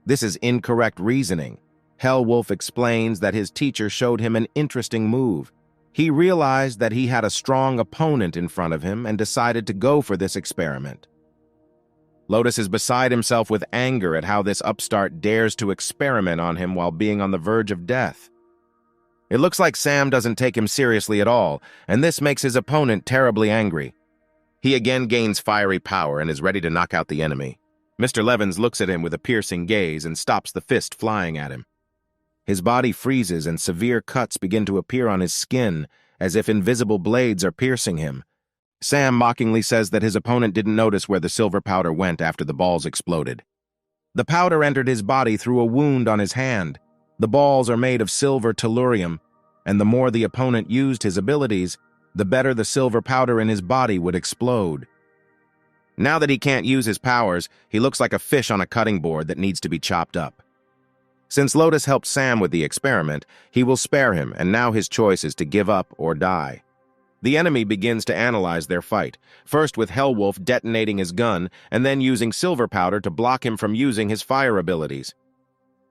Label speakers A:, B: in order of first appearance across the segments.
A: This is incorrect reasoning. Hellwolf explains that his teacher showed him an interesting move. He realized that he had a strong opponent in front of him and decided to go for this experiment. Lotus is beside himself with anger at how this upstart dares to experiment on him while being on the verge of death. It looks like Sam doesn't take him seriously at all, and this makes his opponent terribly angry. He again gains fiery power and is ready to knock out the enemy. Mr. Levins looks at him with a piercing gaze and stops the fist flying at him. His body freezes and severe cuts begin to appear on his skin, as if invisible blades are piercing him. Sam mockingly says that his opponent didn't notice where the silver powder went after the balls exploded. The powder entered his body through a wound on his hand. The balls are made of silver tellurium, and the more the opponent used his abilities, the better the silver powder in his body would explode. Now that he can't use his powers, he looks like a fish on a cutting board that needs to be chopped up. Since Lotus helped Sam with the experiment, he will spare him, and now his choice is to give up or die. The enemy begins to analyze their fight, first with Hellwolf detonating his gun and then using silver powder to block him from using his fire abilities.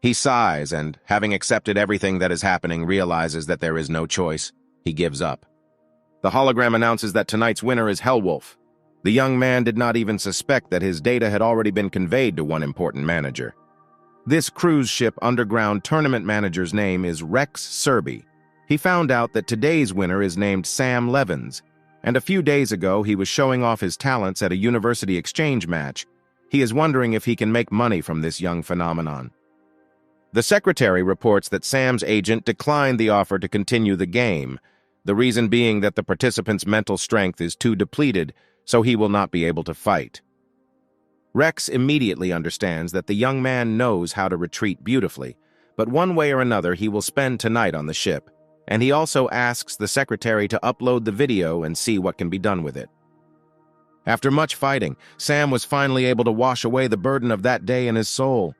A: He sighs and, having accepted everything that is happening, realizes that there is no choice. He gives up. The hologram announces that tonight's winner is Hellwolf. The young man did not even suspect that his data had already been conveyed to one important manager. This cruise ship underground tournament manager's name is Rex Serby. He found out that today's winner is named Sam Levins, and a few days ago he was showing off his talents at a university exchange match. He is wondering if he can make money from this young phenomenon. The secretary reports that Sam's agent declined the offer to continue the game, the reason being that the participant's mental strength is too depleted, so he will not be able to fight. Rex immediately understands that the young man knows how to retreat beautifully, but one way or another he will spend tonight on the ship, and he also asks the secretary to upload the video and see what can be done with it. After much fighting, Sam was finally able to wash away the burden of that day in his soul.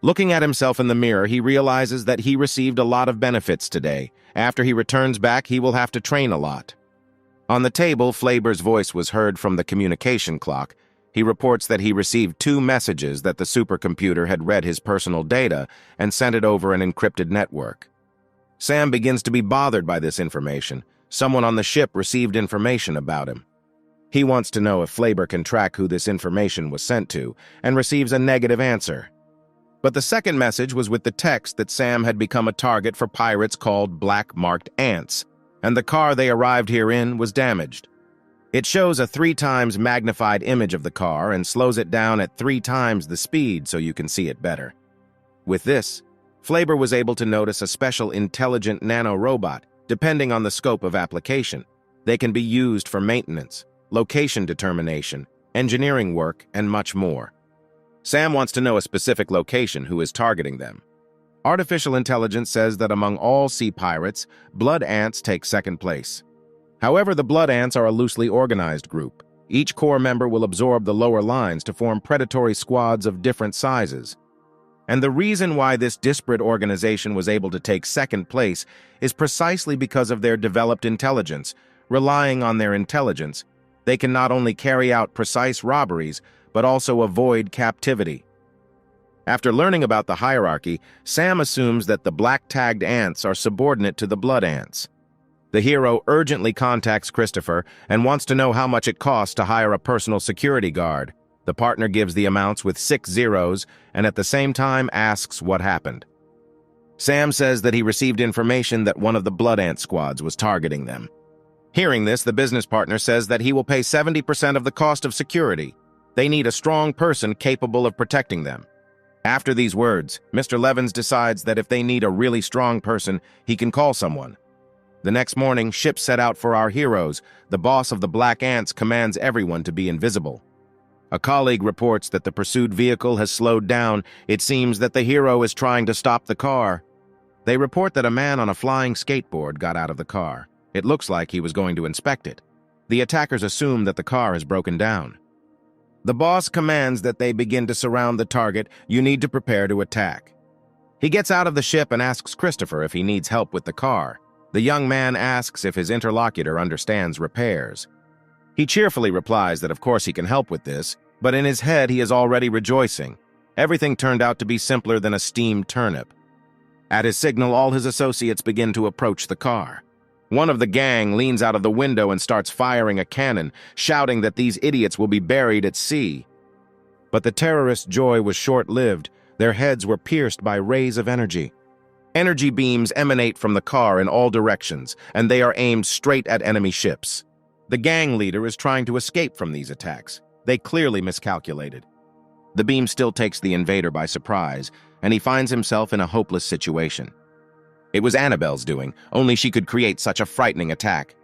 A: Looking at himself in the mirror, he realizes that he received a lot of benefits today. After he returns back, he will have to train a lot. On the table, Flaber's voice was heard from the communication clock. He reports that he received 2 messages that the supercomputer had read his personal data and sent it over an encrypted network. Sam begins to be bothered by this information. Someone on the ship received information about him. He wants to know if Flaber can track who this information was sent to, and receives a negative answer. But the second message was with the text that Sam had become a target for pirates called black-marked ants, and the car they arrived here in was damaged. It shows a 3 times magnified image of the car and slows it down at 3 times the speed so you can see it better. With this, Flaber was able to notice a special intelligent nano-robot. Depending on the scope of application, they can be used for maintenance, location determination, engineering work, and much more. Sam wants to know a specific location who is targeting them. Artificial intelligence says that among all sea pirates, blood ants take second place. However, the blood ants are a loosely organized group. Each core member will absorb the lower lines to form predatory squads of different sizes. And the reason why this disparate organization was able to take second place is precisely because of their developed intelligence. Relying on their intelligence, they can not only carry out precise robberies, but also avoid captivity. After learning about the hierarchy, Sam assumes that the black-tagged ants are subordinate to the blood ants. The hero urgently contacts Christopher and wants to know how much it costs to hire a personal security guard. The partner gives the amounts with 6 zeros and at the same time asks what happened. Sam says that he received information that one of the blood ant squads was targeting them. Hearing this, the business partner says that he will pay 70% of the cost of security. They need a strong person capable of protecting them. After these words, Mr. Levins decides that if they need a really strong person, he can call someone. The next morning, ships set out for our heroes. The boss of the Black Ants commands everyone to be invisible. A colleague reports that the pursued vehicle has slowed down. It seems that the hero is trying to stop the car. They report that a man on a flying skateboard got out of the car. It looks like he was going to inspect it. The attackers assume that the car has broken down. The boss commands that they begin to surround the target. You need to prepare to attack. He gets out of the ship and asks Christopher if he needs help with the car. The young man asks if his interlocutor understands repairs. He cheerfully replies that of course he can help with this, but in his head he is already rejoicing. Everything turned out to be simpler than a steamed turnip. At his signal, all his associates begin to approach the car. One of the gang leans out of the window and starts firing a cannon, shouting that these idiots will be buried at sea. But the terrorists' joy was short-lived. Their heads were pierced by rays of energy. Energy beams emanate from the car in all directions, and they are aimed straight at enemy ships. The gang leader is trying to escape from these attacks. They clearly miscalculated. The beam still takes the invader by surprise, and he finds himself in a hopeless situation. It was Annabelle's doing, only she could create such a frightening attack.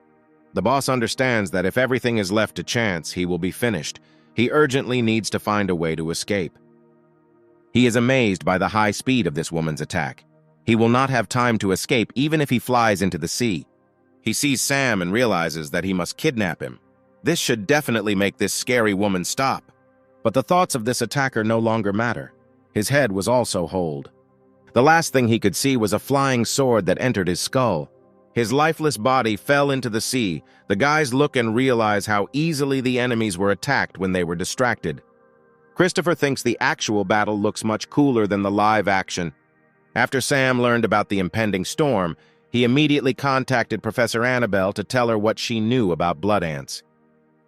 A: The boss understands that if everything is left to chance, he will be finished. He urgently needs to find a way to escape. He is amazed by the high speed of this woman's attack. He will not have time to escape even if he flies into the sea. He sees Sam and realizes that he must kidnap him. This should definitely make this scary woman stop. But the thoughts of this attacker no longer matter. His head was also holed. The last thing he could see was a flying sword that entered his skull. His lifeless body fell into the sea. The guys look and realize how easily the enemies were attacked when they were distracted. Christopher thinks the actual battle looks much cooler than the live action. After Sam learned about the impending storm, he immediately contacted Professor Annabelle to tell her what she knew about blood ants.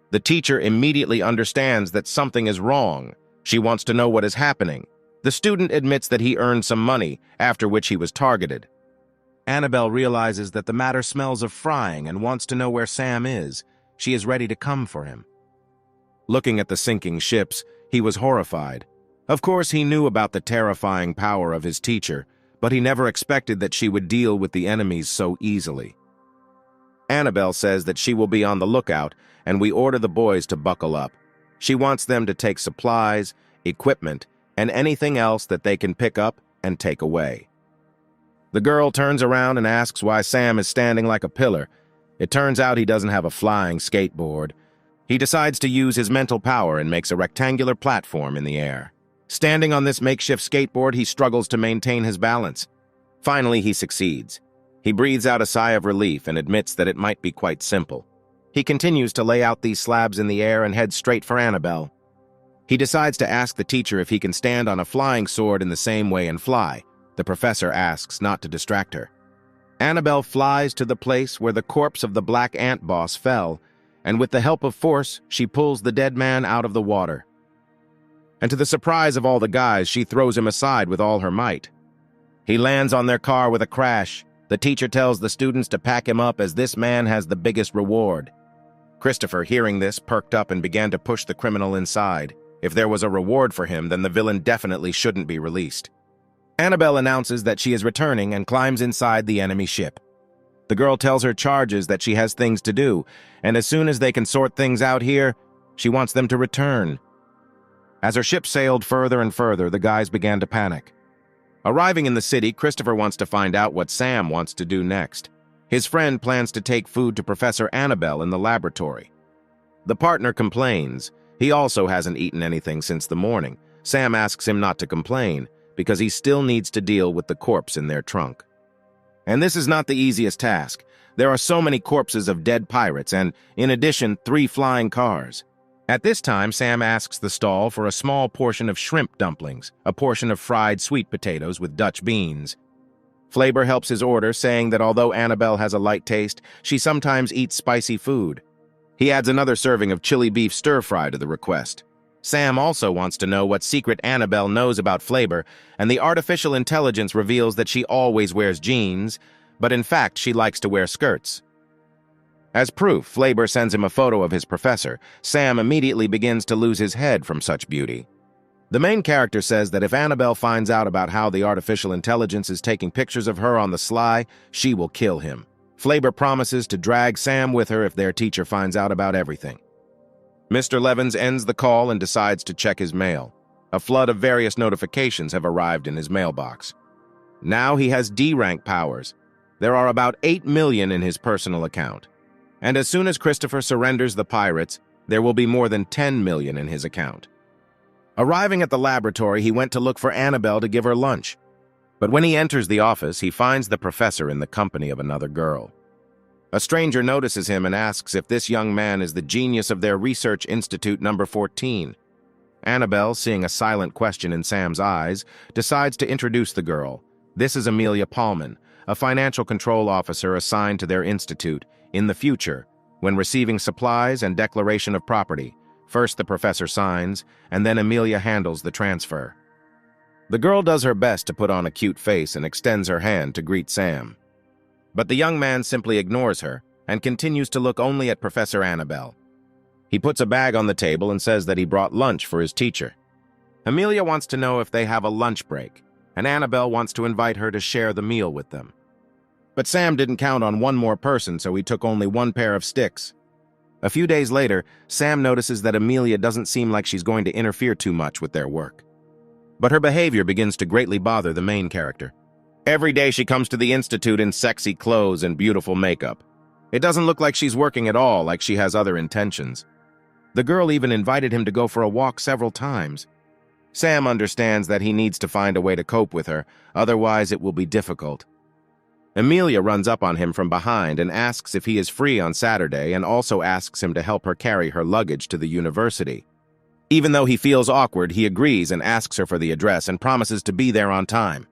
A: The teacher immediately understands that something is wrong. She wants to know what is happening. The student admits that he earned some money, after which he was targeted. Annabelle realizes that the matter smells of frying and wants to know where Sam is. She is ready to come for him. Looking at the sinking ships, he was horrified. Of course, he knew about the terrifying power of his teacher, but he never expected that she would deal with the enemies so easily. Annabelle says that she will be on the lookout, and we order the boys to buckle up. She wants them to take supplies, equipment, and anything else that they can pick up and take away. The girl turns around and asks why Sam is standing like a pillar. It turns out he doesn't have a flying skateboard. He decides to use his mental power and makes a rectangular platform in the air. Standing on this makeshift skateboard, he struggles to maintain his balance. Finally, he succeeds. He breathes out a sigh of relief and admits that it might be quite simple. He continues to lay out these slabs in the air and heads straight for Annabelle. He decides to ask the teacher if he can stand on a flying sword in the same way and fly. The professor asks not to distract her. Annabelle flies to the place where the corpse of the black ant boss fell, and with the help of force, she pulls the dead man out of the water. And to the surprise of all the guys, she throws him aside with all her might. He lands on their car with a crash. The teacher tells the students to pack him up as this man has the biggest reward. Christopher, hearing this, perked up and began to push the criminal inside. If there was a reward for him, then the villain definitely shouldn't be released. Annabelle announces that she is returning and climbs inside the enemy ship. The girl tells her charges that she has things to do, and as soon as they can sort things out here, she wants them to return. As her ship sailed further and further, the guys began to panic. Arriving in the city, Christopher wants to find out what Sam wants to do next. His friend plans to take food to Professor Annabelle in the laboratory. The partner complains. He also hasn't eaten anything since the morning. Sam asks him not to complain, because he still needs to deal with the corpse in their trunk. And this is not the easiest task. There are so many corpses of dead pirates and, in addition, 3 flying cars. At this time, Sam asks the stall for a small portion of shrimp dumplings, a portion of fried sweet potatoes with Dutch beans. Flavor helps his order, saying that although Annabelle has a light taste, she sometimes eats spicy food. He adds another serving of chili beef stir-fry to the request. Sam also wants to know what secret Annabelle knows about Flavor, and the artificial intelligence reveals that she always wears jeans, but in fact she likes to wear skirts. As proof, Flavor sends him a photo of his professor. Sam immediately begins to lose his head from such beauty. The main character says that if Annabelle finds out about how the artificial intelligence is taking pictures of her on the sly, she will kill him. Flavor promises to drag Sam with her if their teacher finds out about everything. Mr. Levins ends the call and decides to check his mail. A flood of various notifications have arrived in his mailbox. Now he has D-rank powers. There are about 8 million in his personal account. And as soon as Christopher surrenders the pirates, there will be more than 10 million in his account. Arriving at the laboratory, he went to look for Annabelle to give her lunch. But when he enters the office, he finds the professor in the company of another girl. A stranger notices him and asks if this young man is the genius of their research institute number 14. Annabelle, seeing a silent question in Sam's eyes, decides to introduce the girl. This is Amelia Paulman, a financial control officer assigned to their institute in the future, when receiving supplies and declaration of property. First the professor signs, and then Amelia handles the transfer. The girl does her best to put on a cute face and extends her hand to greet Sam. But the young man simply ignores her and continues to look only at Professor Annabelle. He puts a bag on the table and says that he brought lunch for his teacher. Amelia wants to know if they have a lunch break, and Annabelle wants to invite her to share the meal with them. But Sam didn't count on one more person, so he took only one pair of sticks. A few days later, Sam notices that Amelia doesn't seem like she's going to interfere too much with their work. But her behavior begins to greatly bother the main character. Every day she comes to the institute in sexy clothes and beautiful makeup. It doesn't look like she's working at all, like she has other intentions. The girl even invited him to go for a walk several times. Sam understands that he needs to find a way to cope with her, otherwise it will be difficult. Amelia runs up on him from behind and asks if he is free on Saturday, and also asks him to help her carry her luggage to the university. Even though he feels awkward, he agrees and asks her for the address and promises to be there on time.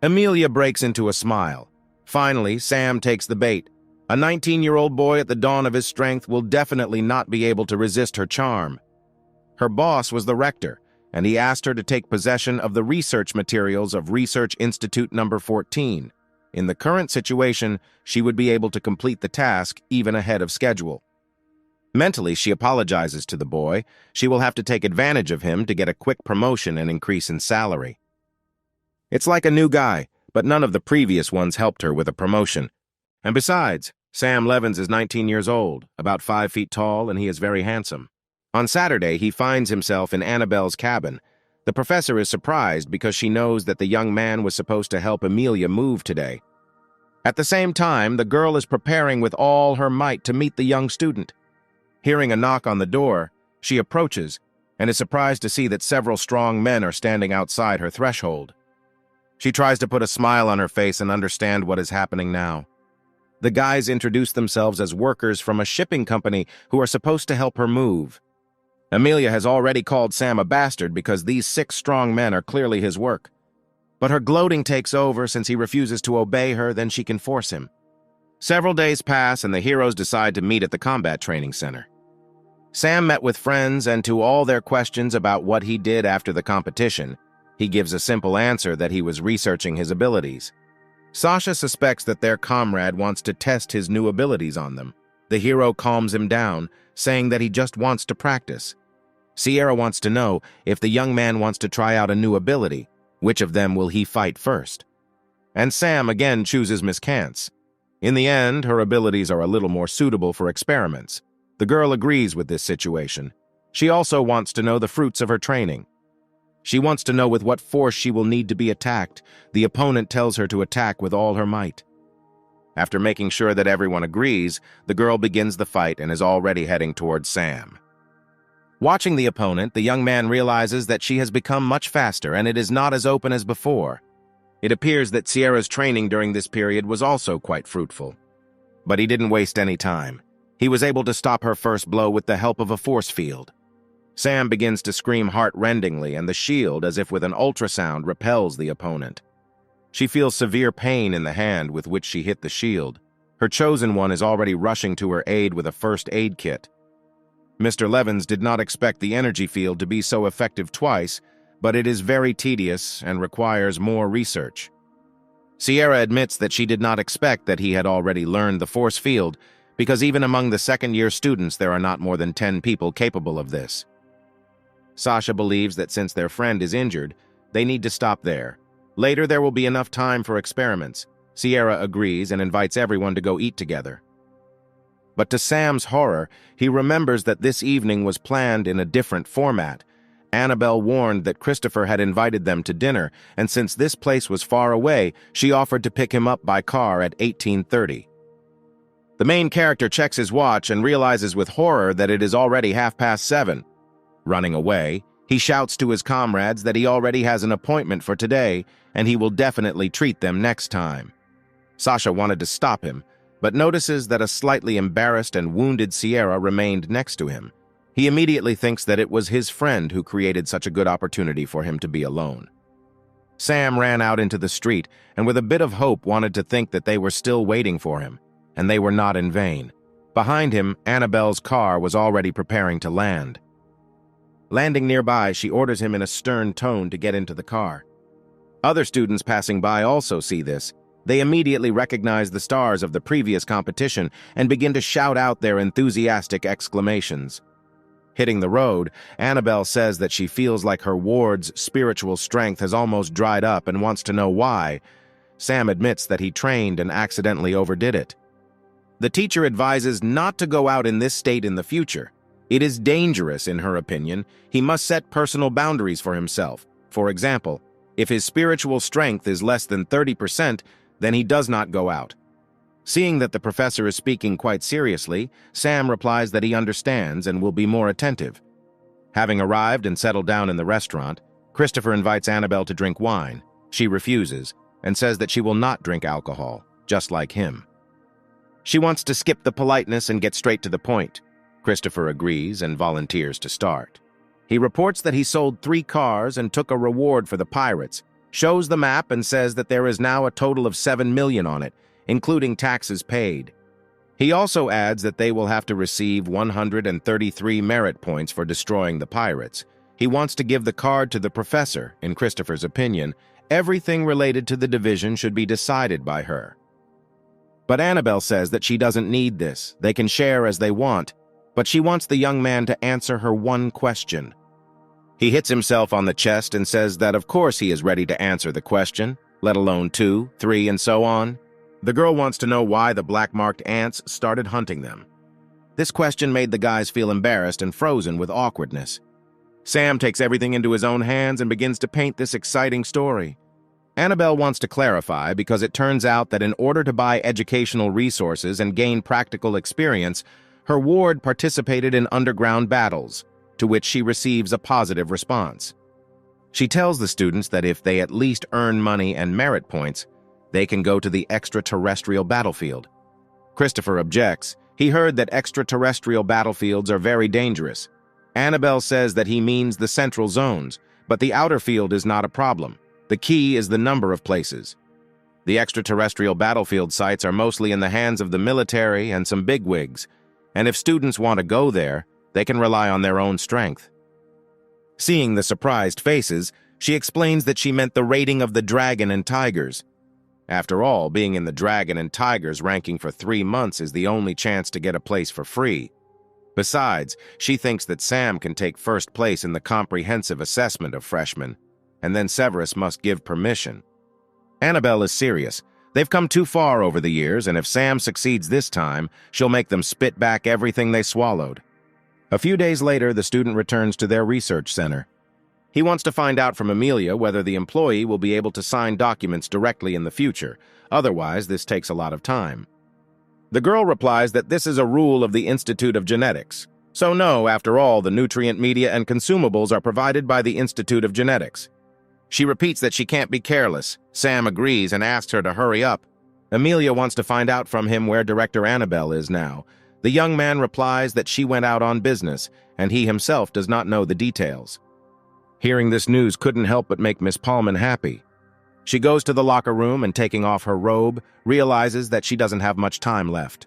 A: Amelia breaks into a smile. Finally, Sam takes the bait. A 19-year-old boy at the dawn of his strength will definitely not be able to resist her charm. Her boss was the rector, and he asked her to take possession of the research materials of Research Institute number 14. In the current situation, she would be able to complete the task even ahead of schedule. Mentally, she apologizes to the boy. She will have to take advantage of him to get a quick promotion and increase in salary. It's like a new guy, but none of the previous ones helped her with a promotion. And besides, Sam Levins is 19 years old, about 5 feet tall, and he is very handsome. On Saturday, he finds himself in Annabelle's cabin. The professor is surprised because she knows that the young man was supposed to help Amelia move today. At the same time, the girl is preparing with all her might to meet the young student. Hearing a knock on the door, she approaches and is surprised to see that several strong men are standing outside her threshold. She tries to put a smile on her face and understand what is happening now. The guys introduce themselves as workers from a shipping company who are supposed to help her move. Amelia has already called Sam a bastard because these 6 strong men are clearly his work. But her gloating takes over since he refuses to obey her, then she can force him. Several days pass and the heroes decide to meet at the combat training center. Sam met with friends, and to all their questions about what he did after the competition, he gives a simple answer that he was researching his abilities. Sasha suspects that their comrade wants to test his new abilities on them. The hero calms him down, saying that he just wants to practice. Sierra wants to know if the young man wants to try out a new ability, which of them will he fight first? And Sam again chooses Miss Kantz. In the end, her abilities are a little more suitable for experiments. The girl agrees with this situation. She also wants to know the fruits of her training. She wants to know with what force she will need to be attacked. The opponent tells her to attack with all her might. After making sure that everyone agrees, the girl begins the fight and is already heading towards Sam. Watching the opponent, the young man realizes that she has become much faster and it is not as open as before. It appears that Sierra's training during this period was also quite fruitful. But he didn't waste any time. He was able to stop her first blow with the help of a force field. Sam begins to scream heart-rendingly, and the shield, as if with an ultrasound, repels the opponent. She feels severe pain in the hand with which she hit the shield. Her chosen one is already rushing to her aid with a first aid kit. Mr. Levins did not expect the energy field to be so effective twice, but it is very tedious and requires more research. Sierra admits that she did not expect that he had already learned the force field, because even among the second-year students there are not more than 10 people capable of this. Sasha believes that since their friend is injured, they need to stop there. Later there will be enough time for experiments. Sierra agrees and invites everyone to go eat together. But to Sam's horror, he remembers that this evening was planned in a different format. Annabelle warned that Christopher had invited them to dinner, and since this place was far away, she offered to pick him up by car at 18:30. The main character checks his watch and realizes with horror that it is already 7:30. Running away, he shouts to his comrades that he already has an appointment for today and he will definitely treat them next time. Sasha wanted to stop him, but notices that a slightly embarrassed and wounded Sierra remained next to him. He immediately thinks that it was his friend who created such a good opportunity for him to be alone. Sam ran out into the street and with a bit of hope wanted to think that they were still waiting for him, and they were not in vain. Behind him, Annabelle's car was already preparing to land. Landing nearby, she orders him in a stern tone to get into the car. Other students passing by also see this. They immediately recognize the stars of the previous competition and begin to shout out their enthusiastic exclamations. Hitting the road, Annabelle says that she feels like her ward's spiritual strength has almost dried up and wants to know why. Sam admits that he trained and accidentally overdid it. The teacher advises not to go out in this state in the future. It is dangerous, in her opinion. He must set personal boundaries for himself. For example, if his spiritual strength is less than 30%, then he does not go out. Seeing that the professor is speaking quite seriously, Sam replies that he understands and will be more attentive. Having arrived and settled down in the restaurant, Christopher invites Annabelle to drink wine. She refuses and says that she will not drink alcohol, just like him. She wants to skip the politeness and get straight to the point. Christopher agrees and volunteers to start. He reports that he sold 3 cars and took a reward for the pirates, shows the map and says that there is now a total of 7 million on it, including taxes paid. He also adds that they will have to receive 133 merit points for destroying the pirates. He wants to give the card to the professor. In Christopher's opinion, everything related to the division should be decided by her. But Annabelle says that she doesn't need this. They can share as they want, but she wants the young man to answer her one question. He hits himself on the chest and says that of course he is ready to answer the question, let alone 2, 3, and so on. The girl wants to know why the black-marked ants started hunting them. This question made the guys feel embarrassed and frozen with awkwardness. Sam takes everything into his own hands and begins to paint this exciting story. Annabelle wants to clarify because it turns out that in order to buy educational resources and gain practical experience, her ward participated in underground battles, to which she receives a positive response. She tells the students that if they at least earn money and merit points, they can go to the extraterrestrial battlefield. Christopher objects. He heard that extraterrestrial battlefields are very dangerous. Annabelle says that he means the central zones, but the outer field is not a problem. The key is the number of places. The extraterrestrial battlefield sites are mostly in the hands of the military and some bigwigs, and if students want to go there, they can rely on their own strength. Seeing the surprised faces, she explains that she meant the rating of the dragon and tigers. After all, being in the dragon and tigers ranking for 3 months is the only chance to get a place for free. Besides, she thinks that Sam can take first place in the comprehensive assessment of freshmen, and then Severus must give permission. Annabelle is serious. They've come too far over the years, and if Sam succeeds this time, she'll make them spit back everything they swallowed. A few days later, the student returns to their research center. He wants to find out from Amelia whether the employee will be able to sign documents directly in the future. Otherwise, this takes a lot of time. The girl replies that this is a rule of the Institute of Genetics. So no, after all, the nutrient media and consumables are provided by the Institute of Genetics. She repeats that she can't be careless. Sam agrees and asks her to hurry up. Amelia wants to find out from him where Director Annabelle is now. The young man replies that she went out on business, and he himself does not know the details. Hearing this news couldn't help but make Miss Paulman happy. She goes to the locker room and, taking off her robe, realizes that she doesn't have much time left.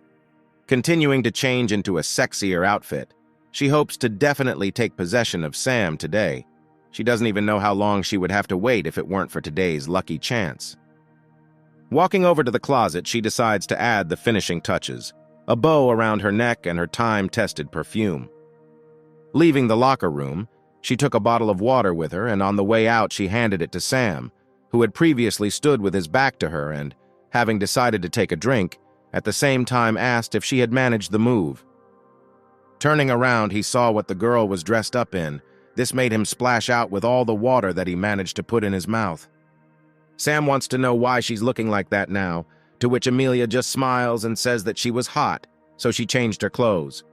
A: Continuing to change into a sexier outfit, she hopes to definitely take possession of Sam today. She doesn't even know how long she would have to wait if it weren't for today's lucky chance. Walking over to the closet, she decides to add the finishing touches, a bow around her neck and her time-tested perfume. Leaving the locker room, she took a bottle of water with her, and on the way out she handed it to Sam, who had previously stood with his back to her and, having decided to take a drink, at the same time asked if she had managed the move. Turning around, he saw what the girl was dressed up in. This made him splash out with all the water that he managed to put in his mouth. Sam wants to know why she's looking like that now, to which Amelia just smiles and says that she was hot, so she changed her clothes.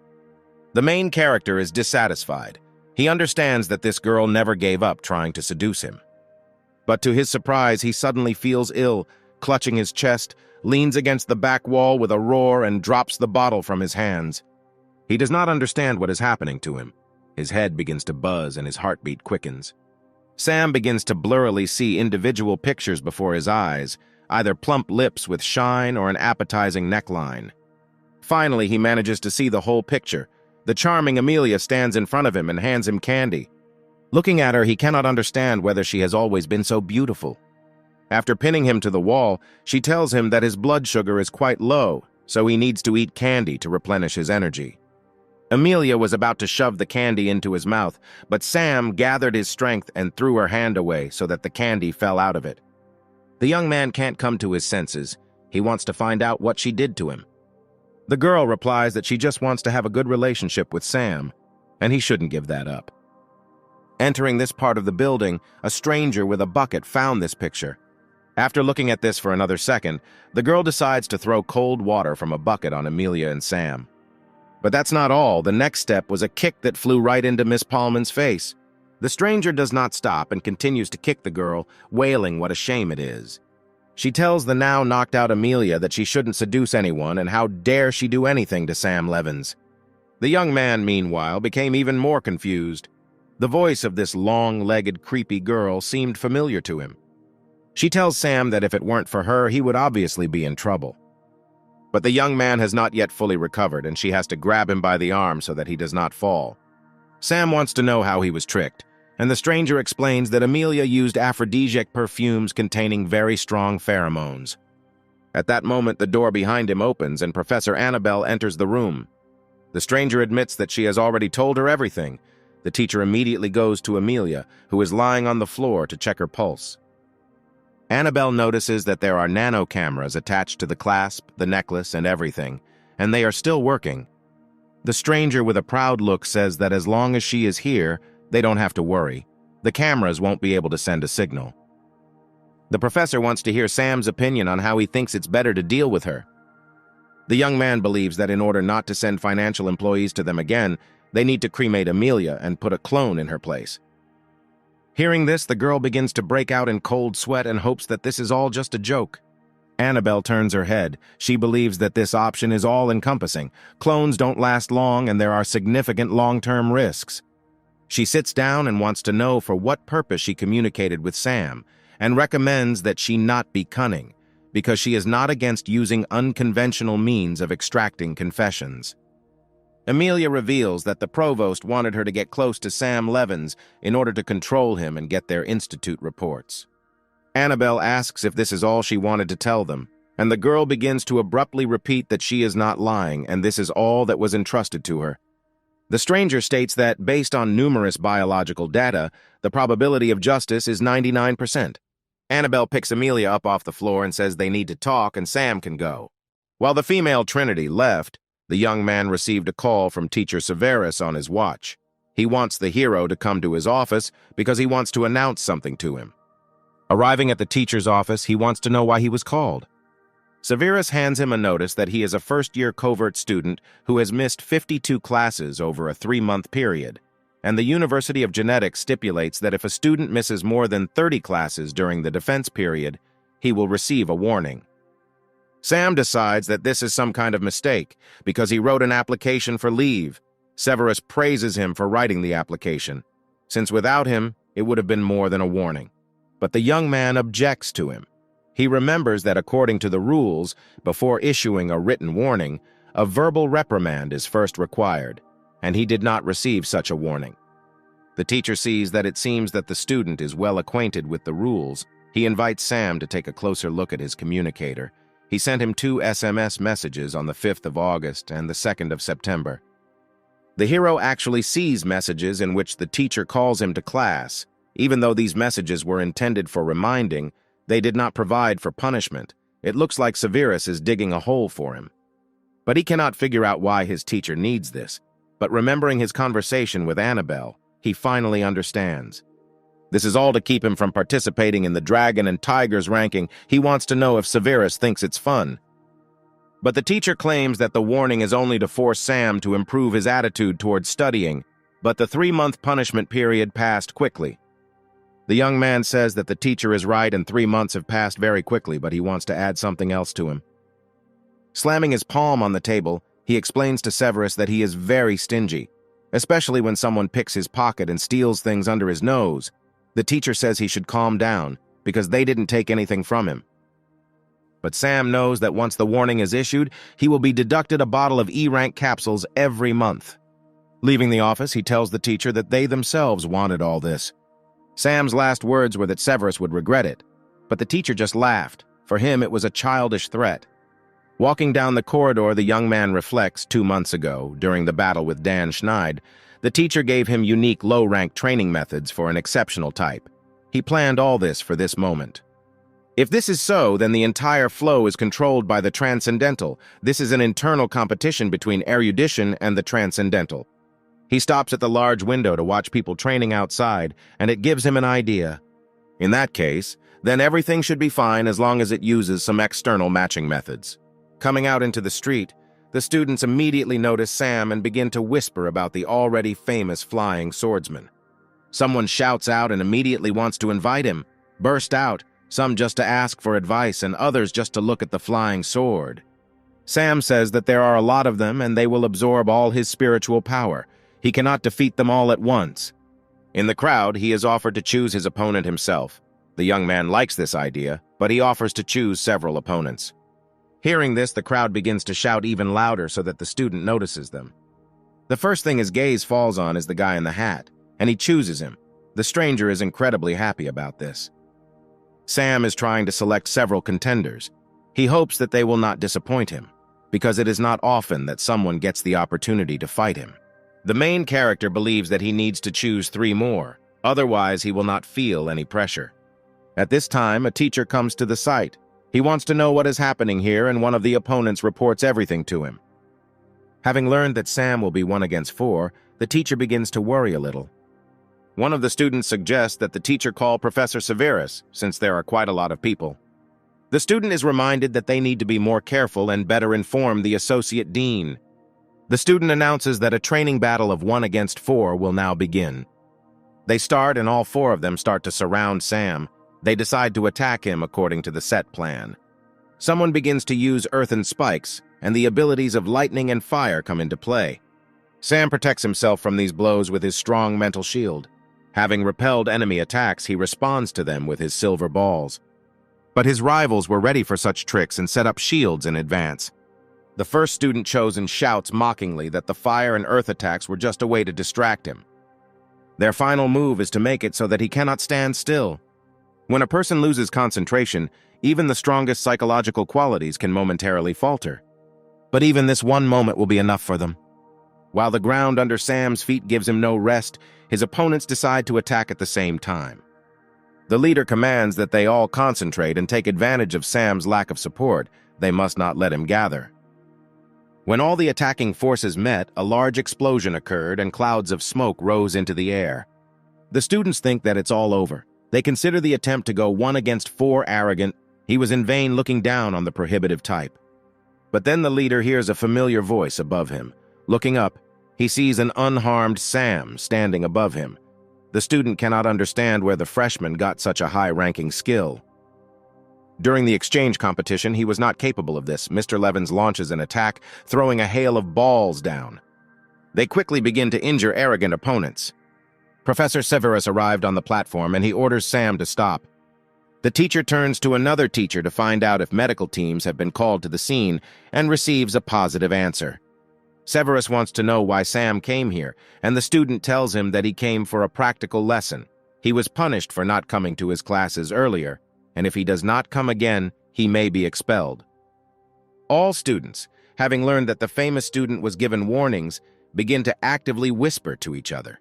A: The main character is dissatisfied. He understands that this girl never gave up trying to seduce him. But to his surprise, he suddenly feels ill, clutching his chest, leans against the back wall with a roar and drops the bottle from his hands. He does not understand what is happening to him. His head begins to buzz and his heartbeat quickens. Sam begins to blurrily see individual pictures before his eyes, either plump lips with shine or an appetizing neckline. Finally, he manages to see the whole picture. The charming Amelia stands in front of him and hands him candy. Looking at her, he cannot understand whether she has always been so beautiful. After pinning him to the wall, she tells him that his blood sugar is quite low, so he needs to eat candy to replenish his energy. Amelia was about to shove the candy into his mouth, but Sam gathered his strength and threw her hand away so that the candy fell out of it. The young man can't come to his senses. He wants to find out what she did to him. The girl replies that she just wants to have a good relationship with Sam, and he shouldn't give that up. Entering this part of the building, a stranger with a bucket found this picture. After looking at this for another second, the girl decides to throw cold water from a bucket on Amelia and Sam. But that's not all. The next step was a kick that flew right into Miss Palman's face. The stranger does not stop and continues to kick the girl, wailing what a shame it is. She tells the now knocked out Amelia that she shouldn't seduce anyone and how dare she do anything to Sam Levins. The young man, meanwhile, became even more confused. The voice of this long-legged, creepy girl seemed familiar to him. She tells Sam that if it weren't for her, he would obviously be in trouble. But the young man has not yet fully recovered, and she has to grab him by the arm so that he does not fall. Sam wants to know how he was tricked, and the stranger explains that Amelia used aphrodisiac perfumes containing very strong pheromones. At that moment, the door behind him opens, and Professor Annabelle enters the room. The stranger admits that she has already told her everything. The teacher immediately goes to Amelia, who is lying on the floor, to check her pulse. Annabelle notices that there are nano cameras attached to the clasp, the necklace, and everything, and they are still working. The stranger with a proud look says that as long as she is here, they don't have to worry. The cameras won't be able to send a signal. The professor wants to hear Sam's opinion on how he thinks it's better to deal with her. The young man believes that in order not to send financial employees to them again, they need to cremate Amelia and put a clone in her place. Hearing this, the girl begins to break out in cold sweat and hopes that this is all just a joke. Annabelle turns her head. She believes that this option is all-encompassing. Clones don't last long and there are significant long-term risks. She sits down and wants to know for what purpose she communicated with Sam, and recommends that she not be cunning, because she is not against using unconventional means of extracting confessions. Amelia reveals that the provost wanted her to get close to Sam Levins in order to control him and get their institute reports. Annabelle asks if this is all she wanted to tell them, and the girl begins to abruptly repeat that she is not lying and this is all that was entrusted to her. The stranger states that, based on numerous biological data, the probability of justice is 99%. Annabelle picks Amelia up off the floor and says they need to talk and Sam can go. While the female Trinity left, the young man received a call from Teacher Severus on his watch. He wants the hero to come to his office because he wants to announce something to him. Arriving at the teacher's office, he wants to know why he was called. Severus hands him a notice that he is a first-year covert student who has missed 52 classes over a 3-month period, and the University of Genetics stipulates that if a student misses more than 30 classes during the defense period, he will receive a warning. Sam decides that this is some kind of mistake because he wrote an application for leave. Severus praises him for writing the application, since without him, it would have been more than a warning. But the young man objects to him. He remembers that according to the rules, before issuing a written warning, a verbal reprimand is first required, and he did not receive such a warning. The teacher sees that it seems that the student is well acquainted with the rules. He invites Sam to take a closer look at his communicator. He sent him 2 SMS messages on the 5th of August and the 2nd of September. The hero actually sees messages in which the teacher calls him to class. Even though these messages were intended for reminding, they did not provide for punishment. It looks like Severus is digging a hole for him. But he cannot figure out why his teacher needs this. But remembering his conversation with Annabelle, he finally understands. This is all to keep him from participating in the Dragon and Tigers ranking. He wants to know if Severus thinks it's fun. But the teacher claims that the warning is only to force Sam to improve his attitude towards studying, but the 3-month punishment period passed quickly. The young man says that the teacher is right and 3 months have passed very quickly, but he wants to add something else to him. Slamming his palm on the table, he explains to Severus that he is very stingy. especially when someone picks his pocket and steals things under his nose. The teacher says he should calm down because they didn't take anything from him. But Sam knows that once the warning is issued, he will be deducted a bottle of E-rank capsules every month. Leaving the office, he tells the teacher that they themselves wanted all this. Sam's last words were that Severus would regret it, but the teacher just laughed. For him, it was a childish threat. Walking down the corridor, the young man reflects 2 months ago, during the battle with Dan Schneid, the teacher gave him unique low-rank training methods for an exceptional type. He planned all this for this moment. If this is so, then the entire flow is controlled by the Transcendental. This is an internal competition between erudition and the Transcendental. He stops at the large window to watch people training outside, and it gives him an idea. In that case, then everything should be fine as long as it uses some external matching methods. Coming out into the street, the students immediately notice Sam and begin to whisper about the already famous flying swordsman. Someone shouts out and immediately wants to invite him, burst out, some just to ask for advice and others just to look at the flying sword. Sam says that there are a lot of them and they will absorb all his spiritual power. He cannot defeat them all at once. In the crowd, he is offered to choose his opponent himself. The young man likes this idea, but he offers to choose several opponents. Hearing this, the crowd begins to shout even louder so that the student notices them. The first thing his gaze falls on is the guy in the hat, and he chooses him. The stranger is incredibly happy about this. Sam is trying to select several contenders. He hopes that they will not disappoint him, because it is not often that someone gets the opportunity to fight him. The main character believes that he needs to choose 3 more, otherwise he will not feel any pressure. At this time, a teacher comes to the site. He wants to know what is happening here, and one of the opponents reports everything to him. Having learned that Sam will be 1 against 4, the teacher begins to worry a little. One of the students suggests that the teacher call Professor Severus, since there are quite a lot of people. The student is reminded that they need to be more careful and better inform the associate dean. The student announces that a training battle of 1 against 4 will now begin. They start, and all 4 of them start to surround Sam. They decide to attack him according to the set plan. Someone begins to use earthen spikes, and the abilities of lightning and fire come into play. Sam protects himself from these blows with his strong mental shield. Having repelled enemy attacks, he responds to them with his silver balls. But his rivals were ready for such tricks and set up shields in advance. The first student chosen shouts mockingly that the fire and earth attacks were just a way to distract him. Their final move is to make it so that he cannot stand still. When a person loses concentration, even the strongest psychological qualities can momentarily falter. But even this one moment will be enough for them. While the ground under Sam's feet gives him no rest, his opponents decide to attack at the same time. The leader commands that they all concentrate and take advantage of Sam's lack of support. They must not let him gather. When all the attacking forces met, a large explosion occurred and clouds of smoke rose into the air. The students think that it's all over. They consider the attempt to go 1 against 4 arrogant. He was in vain looking down on the prohibitive type. But then the leader hears a familiar voice above him. Looking up, he sees an unharmed Sam standing above him. The student cannot understand where the freshman got such a high-ranking skill. During the exchange competition, he was not capable of this. Mr. Levins launches an attack, throwing a hail of balls down. They quickly begin to injure arrogant opponents. Professor Severus arrived on the platform and he orders Sam to stop. The teacher turns to another teacher to find out if medical teams have been called to the scene and receives a positive answer. Severus wants to know why Sam came here, and the student tells him that he came for a practical lesson. He was punished for not coming to his classes earlier, and if he does not come again, he may be expelled. All students, having learned that the famous student was given warnings, begin to actively whisper to each other.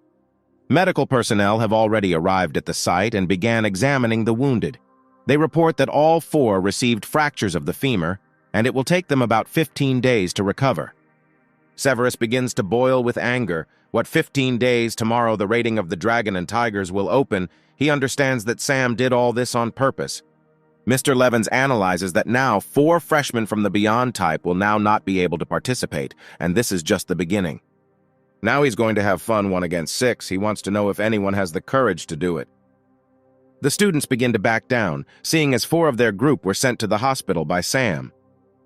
A: Medical personnel have already arrived at the site and began examining the wounded. They report that all 4 received fractures of the femur, and it will take them about 15 days to recover. Severus begins to boil with anger. What 15 days tomorrow the rating of the Dragon and Tigers will open, he understands that Sam did all this on purpose. Mr. Levins analyzes that now 4 freshmen from the Beyond type will now not be able to participate, and this is just the beginning. Now he's going to have fun 1 against 6. He wants to know if anyone has the courage to do it. The students begin to back down, seeing as 4 of their group were sent to the hospital by Sam.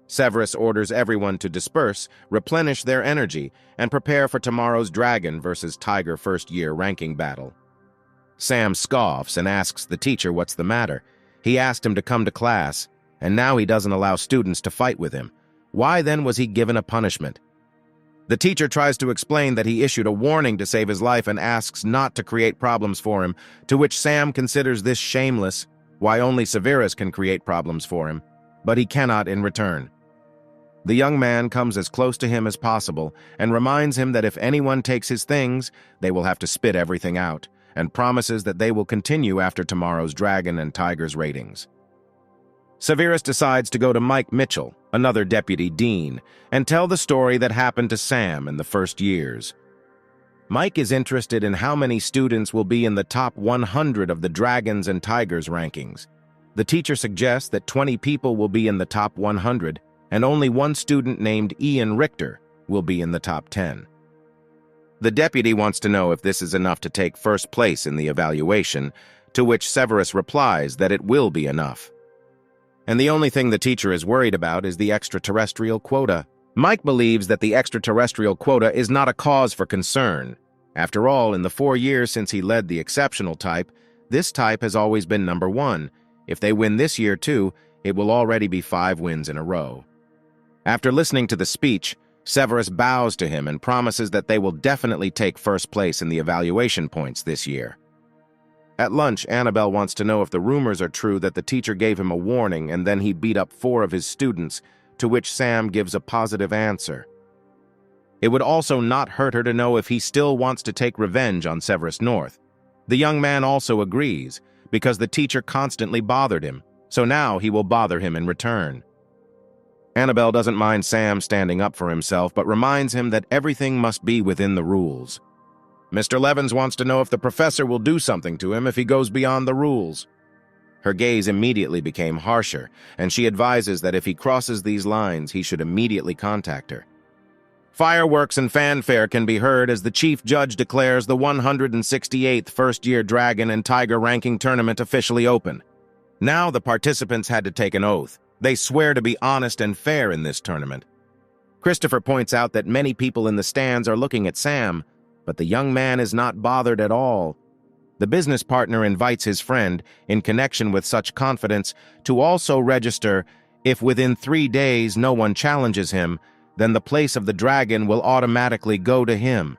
A: Severus orders everyone to disperse, replenish their energy, and prepare for tomorrow's Dragon versus Tiger first-year ranking battle. Sam scoffs and asks the teacher what's the matter. He asked him to come to class, and now he doesn't allow students to fight with him. Why then was he given a punishment? The teacher tries to explain that he issued a warning to save his life and asks not to create problems for him, to which Sam considers this shameless, why only Severus can create problems for him, but he cannot in return. The young man comes as close to him as possible and reminds him that if anyone takes his things, they will have to spit everything out, and promises that they will continue after tomorrow's Dragon and Tiger's ratings. Severus decides to go to Mike Mitchell, another deputy dean, and tell the story that happened to Sam in the first years. Mike is interested in how many students will be in the top 100 of the Dragons and Tigers rankings. The teacher suggests that 20 people will be in the top 100, and only one student named Ian Richter will be in the top 10. The deputy wants to know if this is enough to take first place in the evaluation, to which Severus replies that it will be enough. And the only thing the teacher is worried about is the extraterrestrial quota. Mike believes that the extraterrestrial quota is not a cause for concern. After all, in the 4 years since he led the exceptional type, this type has always been number 1. If they win this year too, it will already be 5 wins in a row. After listening to the speech, Severus bows to him and promises that they will definitely take first place in the evaluation points this year. At lunch, Annabelle wants to know if the rumors are true that the teacher gave him a warning and then he beat up 4 of his students, to which Sam gives a positive answer. It would also not hurt her to know if he still wants to take revenge on Severus North. The young man also agrees, because the teacher constantly bothered him, so now he will bother him in return. Annabelle doesn't mind Sam standing up for himself, but reminds him that everything must be within the rules. Mr. Levins wants to know if the professor will do something to him if he goes beyond the rules. Her gaze immediately became harsher, and she advises that if he crosses these lines, he should immediately contact her. Fireworks and fanfare can be heard as the chief judge declares the 168th first-year Dragon and Tiger ranking tournament officially open. Now the participants had to take an oath. They swear to be honest and fair in this tournament. Christopher points out that many people in the stands are looking at Sam, but the young man is not bothered at all. The business partner invites his friend, in connection with such confidence, to also register. If within 3 days no one challenges him, then the place of the Dragon will automatically go to him.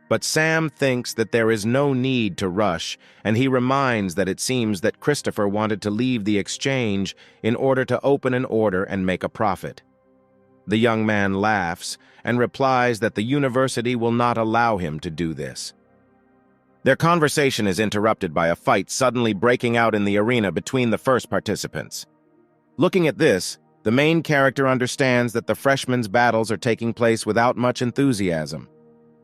A: But Sam thinks that there is no need to rush, and he reminds that it seems that Christopher wanted to leave the exchange in order to open an order and make a profit. The young man laughs and replies that the university will not allow him to do this. Their conversation is interrupted by a fight suddenly breaking out in the arena between the first participants. Looking at this, the main character understands that the freshmen's battles are taking place without much enthusiasm.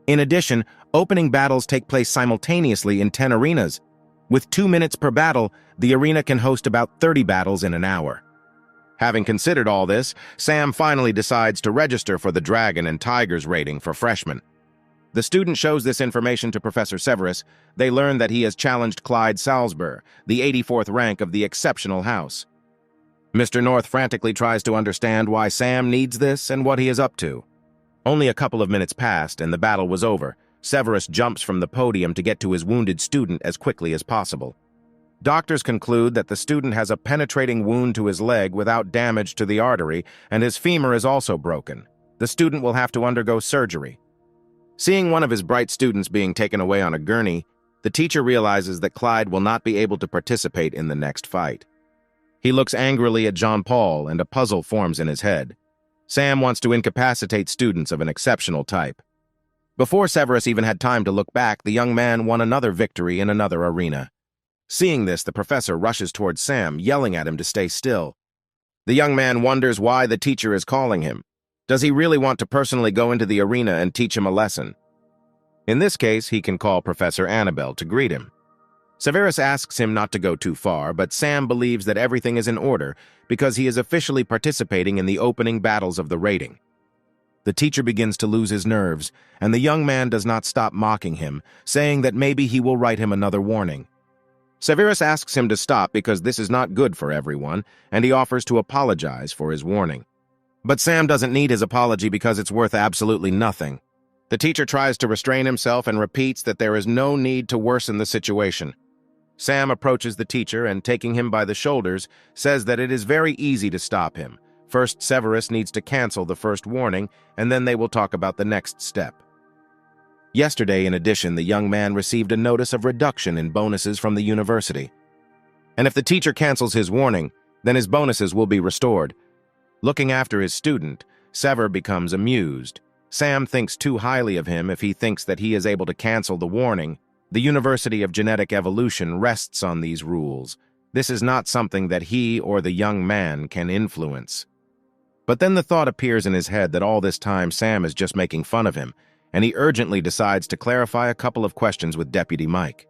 A: In addition, opening battles take place simultaneously in 10 arenas. With 2 minutes per battle, the arena can host about 30 battles in an hour. Having considered all this, Sam finally decides to register for the Dragon and Tigers rating for freshmen. The student shows this information to Professor Severus. They learn that he has challenged Clyde Salzburg, the 84th rank of the exceptional house. Mr. North frantically tries to understand why Sam needs this and what he is up to. Only a couple of minutes passed and the battle was over. Severus jumps from the podium to get to his wounded student as quickly as possible. Doctors conclude that the student has a penetrating wound to his leg without damage to the artery, and his femur is also broken. The student will have to undergo surgery. Seeing one of his bright students being taken away on a gurney, the teacher realizes that Clyde will not be able to participate in the next fight. He looks angrily at Jean-Paul, and a puzzle forms in his head. Sam wants to incapacitate students of an exceptional type. Before Severus even had time to look back, the young man won another victory in another arena. Seeing this, the professor rushes towards Sam, yelling at him to stay still. The young man wonders why the teacher is calling him. Does he really want to personally go into the arena and teach him a lesson? In this case, he can call Professor Annabelle to greet him. Severus asks him not to go too far, but Sam believes that everything is in order because he is officially participating in the opening battles of the rating. The teacher begins to lose his nerves, and the young man does not stop mocking him, saying that maybe he will write him another warning. Severus asks him to stop because this is not good for everyone, and he offers to apologize for his warning. But Sam doesn't need his apology because it's worth absolutely nothing. The teacher tries to restrain himself and repeats that there is no need to worsen the situation. Sam approaches the teacher and, taking him by the shoulders, says that it is very easy to stop him. First, Severus needs to cancel the first warning, and then they will talk about the next step. Yesterday, in addition, the young man received a notice of reduction in bonuses from the university. And if the teacher cancels his warning, then his bonuses will be restored. Looking after his student, Sever becomes amused. Sam thinks too highly of him if he thinks that he is able to cancel the warning. The University of Genetic Evolution rests on these rules. This is not something that he or the young man can influence. But then the thought appears in his head that all this time Sam is just making fun of him, and he urgently decides to clarify a couple of questions with Deputy Mike.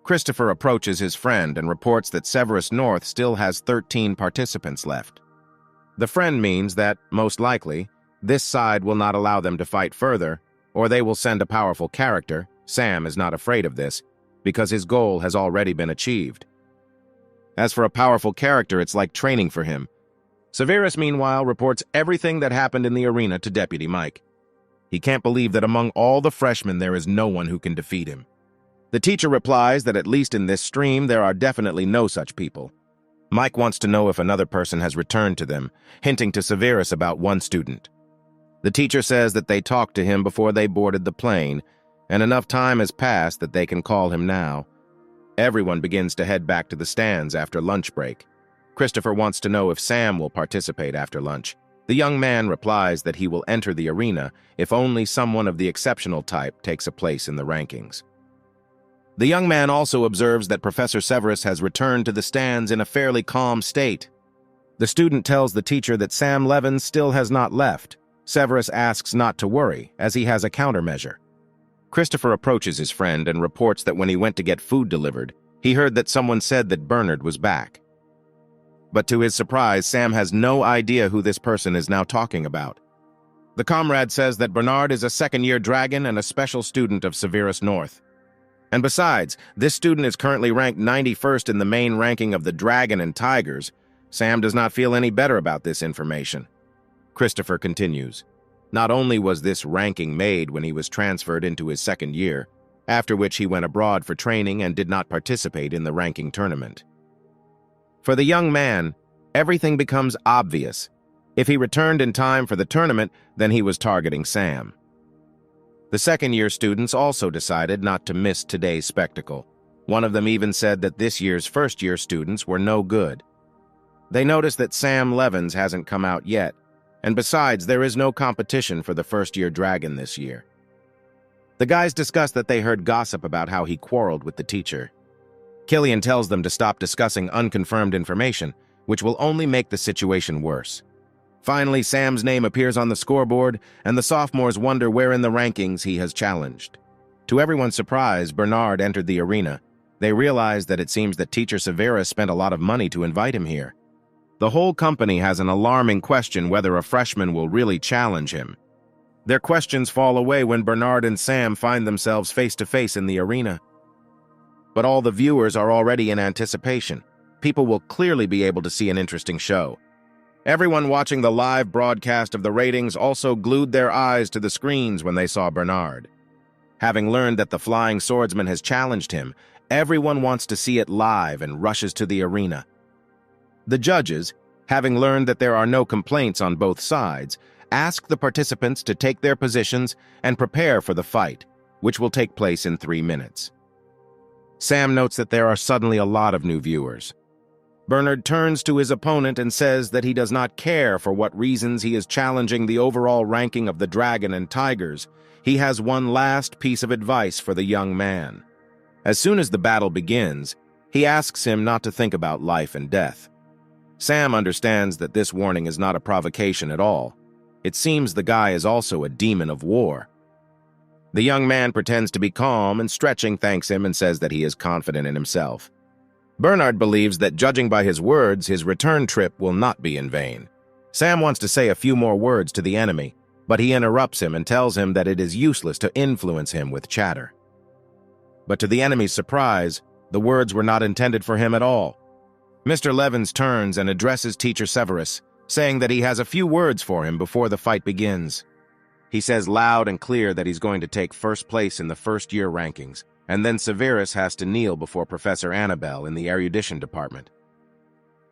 A: Christopher approaches his friend and reports that Severus North still has 13 participants left. The friend means that, most likely, this side will not allow them to fight further, or they will send a powerful character. Sam is not afraid of this, because his goal has already been achieved. As for a powerful character, it's like training for him. Severus, meanwhile, reports everything that happened in the arena to Deputy Mike. He can't believe that among all the freshmen there is no one who can defeat him. The teacher replies that at least in this stream there are definitely no such people. Mike wants to know if another person has returned to them, hinting to Severus about one student. The teacher says that they talked to him before they boarded the plane, and enough time has passed that they can call him now. Everyone begins to head back to the stands after lunch break. Christopher wants to know if Sam will participate after lunch. The young man replies that he will enter the arena if only someone of the exceptional type takes a place in the rankings. The young man also observes that Professor Severus has returned to the stands in a fairly calm state. The student tells the teacher that Sam Levens still has not left. Severus asks not to worry, as he has a countermeasure. Christopher approaches his friend and reports that when he went to get food delivered, he heard that someone said that Bernard was back. But to his surprise, Sam has no idea who this person is now talking about. The comrade says that Bernard is a second-year dragon and a special student of Severus North. And besides, this student is currently ranked 91st in the main ranking of the Dragon and Tigers. Sam does not feel any better about this information. Christopher continues. Not only was this ranking made when he was transferred into his second year, after which he went abroad for training and did not participate in the ranking tournament. For the young man, everything becomes obvious. If he returned in time for the tournament, then he was targeting Sam. The second-year students also decided not to miss today's spectacle. One of them even said that this year's first-year students were no good. They noticed that Sam Levens hasn't come out yet, and besides, there is no competition for the first-year dragon this year. The guys discuss that they heard gossip about how he quarreled with the teacher. Killian tells them to stop discussing unconfirmed information, which will only make the situation worse. Finally, Sam's name appears on the scoreboard, and the sophomores wonder where in the rankings he has challenged. To everyone's surprise, Bernard entered the arena. They realize that it seems that teacher Severus spent a lot of money to invite him here. The whole company has an alarming question whether a freshman will really challenge him. Their questions fall away when Bernard and Sam find themselves face-to-face in the arena. But all the viewers are already in anticipation. People will clearly be able to see an interesting show. Everyone watching the live broadcast of the ratings also glued their eyes to the screens when they saw Bernard. Having learned that the flying swordsman has challenged him, everyone wants to see it live and rushes to the arena. The judges, having learned that there are no complaints on both sides, ask the participants to take their positions and prepare for the fight, which will take place in 3 minutes. Sam notes that there are suddenly a lot of new viewers. Bernard turns to his opponent and says that he does not care for what reasons he is challenging the overall ranking of the Dragon and Tigers. He has one last piece of advice for the young man. As soon as the battle begins, he asks him not to think about life and death. Sam understands that this warning is not a provocation at all. It seems the guy is also a demon of war. The young man pretends to be calm and stretching thanks him and says that he is confident in himself. Bernard believes that judging by his words, his return trip will not be in vain. Sam wants to say a few more words to the enemy, but he interrupts him and tells him that it is useless to influence him with chatter. But to the enemy's surprise, the words were not intended for him at all. Mr. Levens turns and addresses Teacher Severus, saying that he has a few words for him before the fight begins. He says loud and clear that he's going to take first place in the first-year rankings, and then Severus has to kneel before Professor Annabelle in the erudition department.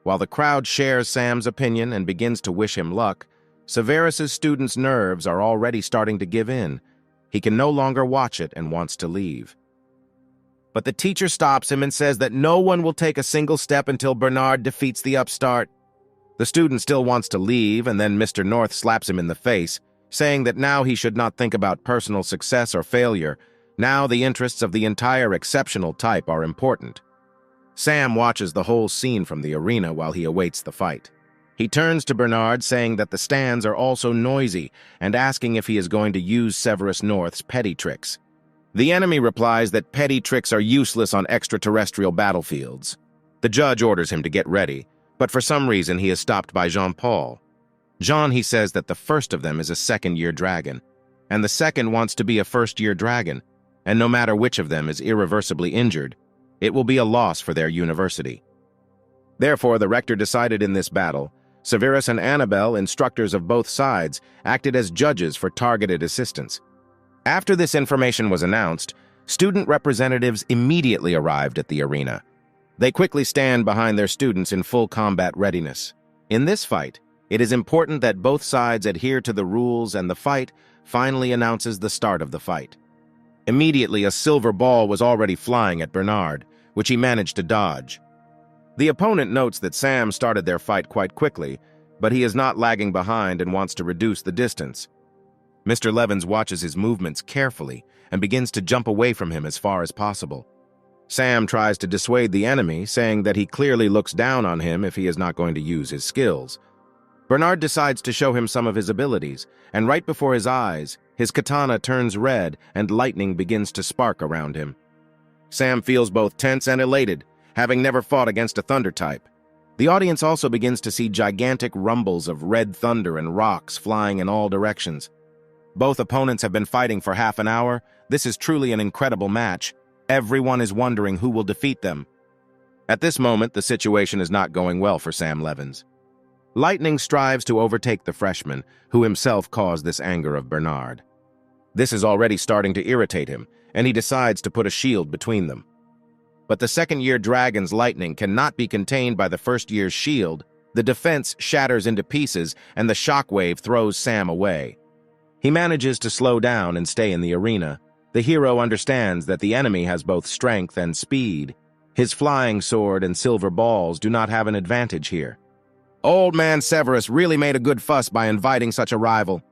A: While the crowd shares Sam's opinion and begins to wish him luck, Severus's students' nerves are already starting to give in. He can no longer watch it and wants to leave. But the teacher stops him and says that no one will take a single step until Bernard defeats the upstart. The student still wants to leave, and then Mr. North slaps him in the face, saying that now he should not think about personal success or failure. Now the interests of the entire exceptional type are important. Sam watches the whole scene from the arena while he awaits the fight. He turns to Bernard, saying that the stands are also noisy, and asking if he is going to use Severus North's petty tricks. The enemy replies that petty tricks are useless on extraterrestrial battlefields. The judge orders him to get ready, but for some reason he is stopped by Jean-Paul. Jean, he says that the first of them is a second-year dragon, and the second wants to be a first-year dragon, and no matter which of them is irreversibly injured, it will be a loss for their university. Therefore, the rector decided in this battle, Severus and Annabelle, instructors of both sides, acted as judges for targeted assistance. After this information was announced, student representatives immediately arrived at the arena. They quickly stand behind their students in full combat readiness. In this fight, it is important that both sides adhere to the rules, and the fight finally announces the start of the fight. Immediately, a silver ball was already flying at Bernard, which he managed to dodge. The opponent notes that Sam started their fight quite quickly, but he is not lagging behind and wants to reduce the distance. Mr. Levins watches his movements carefully and begins to jump away from him as far as possible. Sam tries to dissuade the enemy, saying that he clearly looks down on him if he is not going to use his skills. Bernard decides to show him some of his abilities, and right before his eyes, his katana turns red and lightning begins to spark around him. Sam feels both tense and elated, having never fought against a thunder type. The audience also begins to see gigantic rumbles of red thunder and rocks flying in all directions. Both opponents have been fighting for half an hour. This is truly an incredible match. Everyone is wondering who will defeat them. At this moment, the situation is not going well for Sam Levins. Lightning strives to overtake the freshman, who himself caused this anger of Bernard. This is already starting to irritate him, and he decides to put a shield between them. But the second-year dragon's lightning cannot be contained by the first-year's shield. The defense shatters into pieces, and the shockwave throws Sam away. He manages to slow down and stay in the arena. The hero understands that the enemy has both strength and speed. His flying sword and silver balls do not have an advantage here. Old man Severus really made a good fuss by inviting such a rival.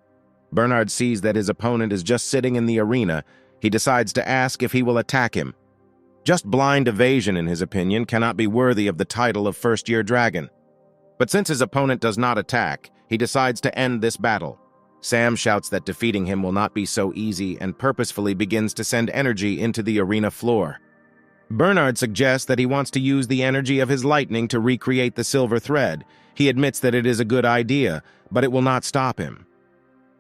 A: Bernard sees that his opponent is just sitting in the arena. He decides to ask if he will attack him. Just blind evasion, in his opinion, cannot be worthy of the title of first-year dragon. But since his opponent does not attack, he decides to end this battle. Sam shouts that defeating him will not be so easy and purposefully begins to send energy into the arena floor. Bernard suggests that he wants to use the energy of his lightning to recreate the silver thread. He admits that it is a good idea, but it will not stop him.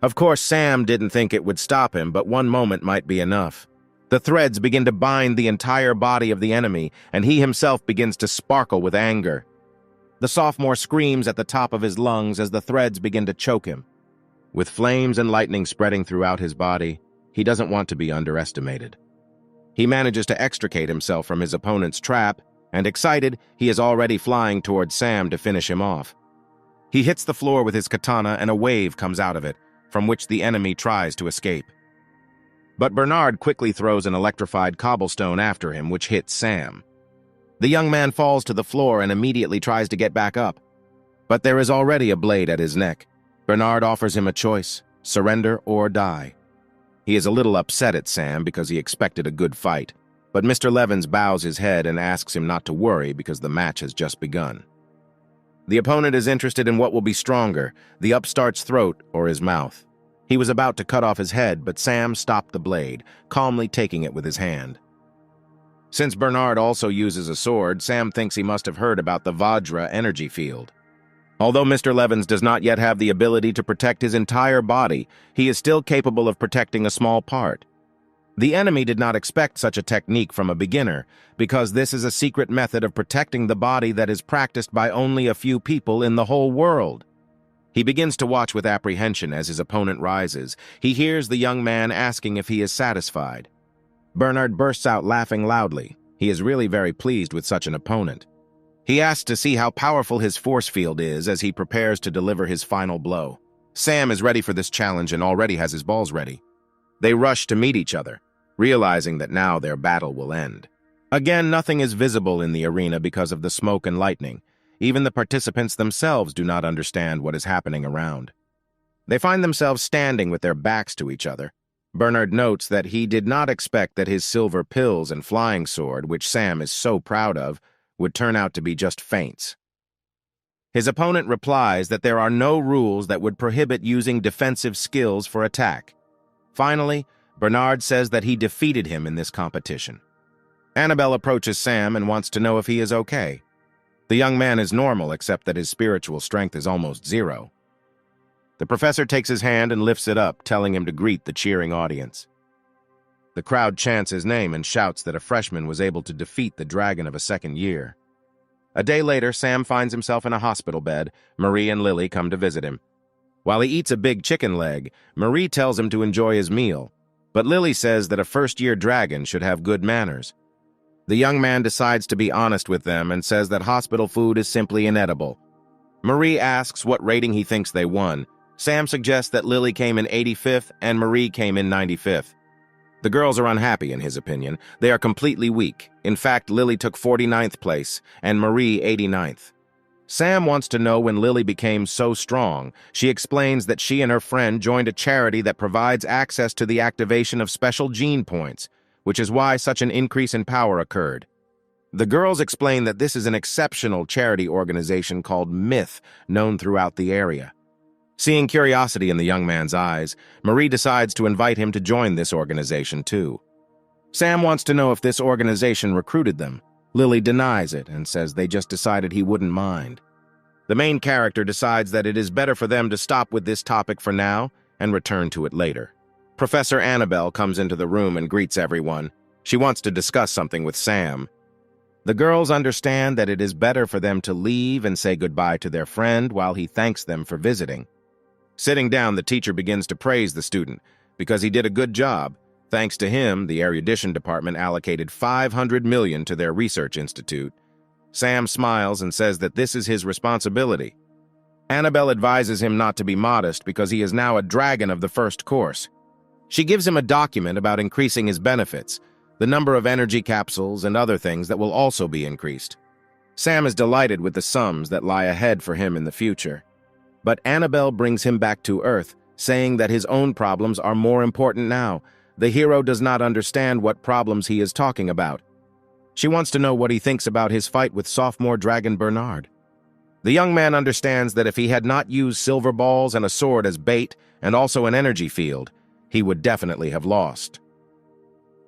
A: Of course, Sam didn't think it would stop him, but one moment might be enough. The threads begin to bind the entire body of the enemy, and he himself begins to sparkle with anger. The sophomore screams at the top of his lungs as the threads begin to choke him. With flames and lightning spreading throughout his body, he doesn't want to be underestimated. He manages to extricate himself from his opponent's trap, and excited, he is already flying towards Sam to finish him off. He hits the floor with his katana and a wave comes out of it, from which the enemy tries to escape. But Bernard quickly throws an electrified cobblestone after him, which hits Sam. The young man falls to the floor and immediately tries to get back up. But there is already a blade at his neck. Bernard offers him a choice, surrender or die. He is a little upset at Sam because he expected a good fight, but Mr. Levins bows his head and asks him not to worry because the match has just begun. The opponent is interested in what will be stronger, the upstart's throat or his mouth. He was about to cut off his head, but Sam stopped the blade, calmly taking it with his hand. Since Bernard also uses a sword, Sam thinks he must have heard about the Vajra energy field. Although Mr. Levins does not yet have the ability to protect his entire body, he is still capable of protecting a small part. The enemy did not expect such a technique from a beginner, because this is a secret method of protecting the body that is practiced by only a few people in the whole world. He begins to watch with apprehension as his opponent rises. He hears the young man asking if he is satisfied. Bernard bursts out laughing loudly. He is really very pleased with such an opponent. He asks to see how powerful his force field is as he prepares to deliver his final blow. Sam is ready for this challenge and already has his balls ready. They rush to meet each other, realizing that now their battle will end. Again, nothing is visible in the arena because of the smoke and lightning. Even the participants themselves do not understand what is happening around. They find themselves standing with their backs to each other. Bernard notes that he did not expect that his silver pills and flying sword, which Sam is so proud of, would turn out to be just feints. His opponent replies that there are no rules that would prohibit using defensive skills for attack. Finally, Bernard says that he defeated him in this competition. Annabelle approaches Sam and wants to know if he is okay. The young man is normal, except that his spiritual strength is almost zero. The professor takes his hand and lifts it up, telling him to greet the cheering audience. The crowd chants his name and shouts that a freshman was able to defeat the dragon of a second year. A day later, Sam finds himself in a hospital bed. Marie and Lily come to visit him. While he eats a big chicken leg, Marie tells him to enjoy his meal, but Lily says that a first-year dragon should have good manners. The young man decides to be honest with them and says that hospital food is simply inedible. Marie asks what rating he thinks they won. Sam suggests that Lily came in 85th and Marie came in 95th. The girls are unhappy in his opinion. They are completely weak. In fact, Lily took 49th place and Marie 89th. Sam wants to know when Lily became so strong. She explains that she and her friend joined a charity that provides access to the activation of special gene points, which is why such an increase in power occurred. The girls explain that this is an exceptional charity organization called Myth, known throughout the area. Seeing curiosity in the young man's eyes, Marie decides to invite him to join this organization too. Sam wants to know if this organization recruited them. Lily denies it and says they just decided he wouldn't mind. The main character decides that it is better for them to stop with this topic for now and return to it later. Professor Annabelle comes into the room and greets everyone. She wants to discuss something with Sam. The girls understand that it is better for them to leave and say goodbye to their friend while he thanks them for visiting. Sitting down, the teacher begins to praise the student because he did a good job. Thanks to him, the erudition department allocated $500 million to their research institute. Sam smiles and says that this is his responsibility. Annabelle advises him not to be modest because he is now a dragon of the first course. She gives him a document about increasing his benefits, the number of energy capsules and other things that will also be increased. Sam is delighted with the sums that lie ahead for him in the future. But Annabelle brings him back to Earth, saying that his own problems are more important now. The hero does not understand what problems he is talking about. She wants to know what he thinks about his fight with sophomore dragon Bernard. The young man understands that if he had not used silver balls and a sword as bait, and also an energy field, he would definitely have lost.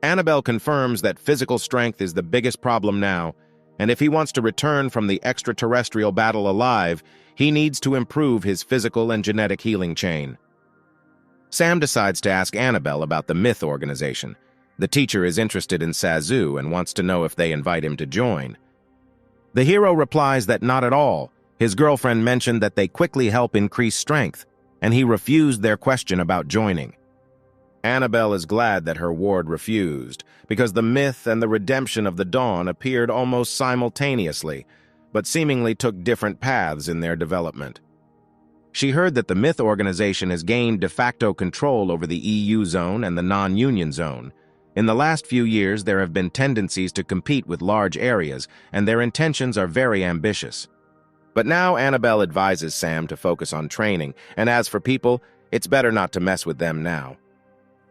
A: Annabelle confirms that physical strength is the biggest problem now, and if he wants to return from the extraterrestrial battle alive, he needs to improve his physical and genetic healing chain. Sam decides to ask Annabelle about the Myth organization. The teacher is interested in Sazu and wants to know if they invite him to join. The hero replies that not at all. His girlfriend mentioned that they quickly help increase strength, and he refused their question about joining. Annabelle is glad that her ward refused, because the myth and the redemption of the Dawn appeared almost simultaneously, but seemingly took different paths in their development. She heard that the Myth organization has gained de facto control over the EU zone and the non-union zone. In the last few years, there have been tendencies to compete with large areas, and their intentions are very ambitious. But now Annabelle advises Sam to focus on training, and as for people, it's better not to mess with them now.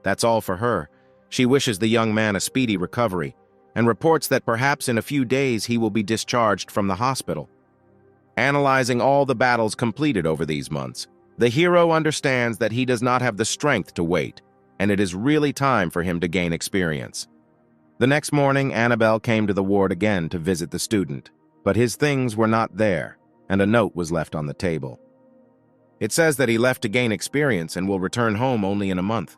A: That's all for her. She wishes the young man a speedy recovery, and reports that perhaps in a few days he will be discharged from the hospital. Analyzing all the battles completed over these months, the hero understands that he does not have the strength to wait, and it is really time for him to gain experience. The next morning, Annabelle came to the ward again to visit the student, but his things were not there, and a note was left on the table. It says that he left to gain experience and will return home only in a month.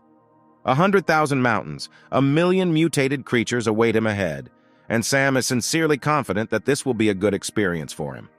A: 100,000 mountains, 1 million mutated creatures await him ahead, and Sam is sincerely confident that this will be a good experience for him.